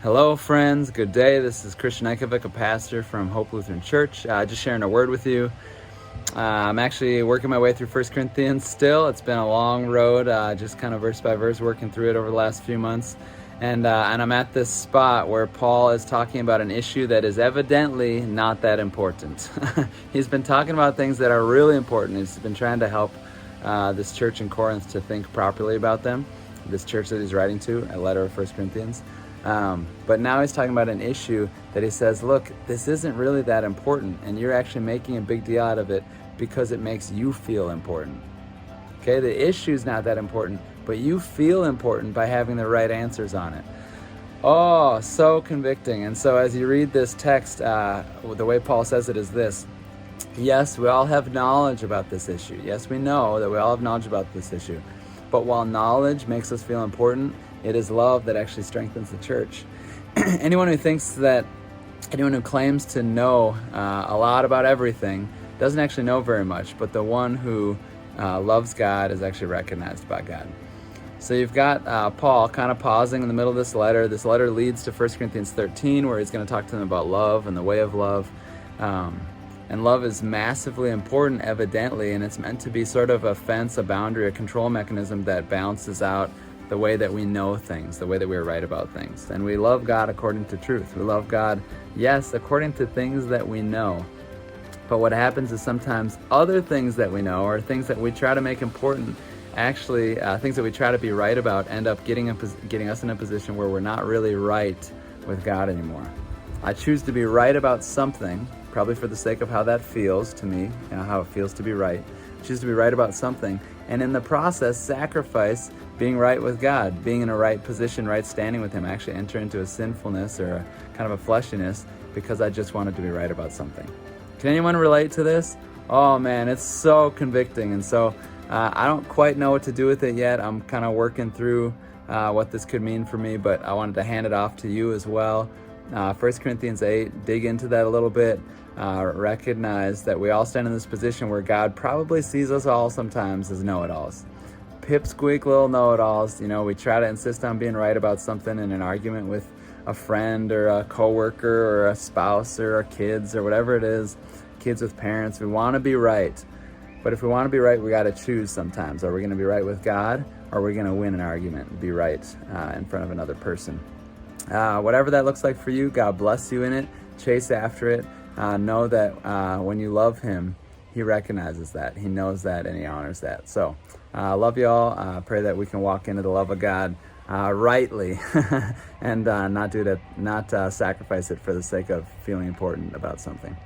Hello, friends. Good day. This is Christian Ikovic, a pastor from Hope Lutheran Church. Just sharing a word with you. I'm actually working my way through 1 Corinthians still. It's been a long road, just kind of verse by verse working through it over the last few months. And I'm at this spot where Paul is talking about an issue that is evidently not that important. He's been talking about things that are really important. He's been trying to help this church in Corinth to think properly about them, this church that he's writing to, a letter of 1 Corinthians. But now he's talking about an issue that he says, look, this isn't really that important, and you're actually making a big deal out of it because it makes you feel important. Okay, the issue's not that important, but you feel important by having the right answers on it. Oh, so convicting. And so as you read this text, the way Paul says it is this: yes, we all have knowledge about this issue. Yes, we know that we all have knowledge about this issue. But while knowledge makes us feel important, it is love that actually strengthens the church. Anyone who claims to know a lot about everything doesn't actually know very much, but the one who loves God is actually recognized by God. So you've got Paul kind of pausing in the middle of this letter. This letter leads to 1 Corinthians 13, where he's going to talk to them about love and the way of love. And love is massively important, evidently, and it's meant to be sort of a fence, a boundary, a control mechanism that balances out the way that we know things, the way that we're right about things. And we love God according to truth. We love God, yes, according to things that we know. But what happens is sometimes other things that we know, or things that we try to make important, actually things that we try to be right about, end up getting us in a position where we're not really right with God anymore. I choose to be right about something, probably for the sake of how that feels to me, how it feels to be right. I choose to be right about something, and in the process sacrifice being right with God, being in a right position, right standing with Him. I actually enter into a sinfulness or a kind of a fleshiness because I just wanted to be right about something. Can anyone relate to this? Oh man, it's so convicting. And so I don't quite know what to do with it yet. I'm kind of working through what this could mean for me, but I wanted to hand it off to you as well. 1 Corinthians 8, dig into that a little bit. Recognize that we all stand in this position where God probably sees us all sometimes as know-it-alls. Pipsqueak little know-it-alls. We try to insist on being right about something in an argument with a friend or a coworker or a spouse or our kids or whatever it is, kids with parents. We want to be right. But if we want to be right, we got to choose sometimes. Are we going to be right with God, or are we going to win an argument and be right in front of another person? Whatever that looks like for you, God bless you in it. Chase after it. Know that when you love Him, He recognizes that. He knows that, and He honors that. So I love you all. Pray that we can walk into the love of God rightly and not sacrifice it for the sake of feeling important about something.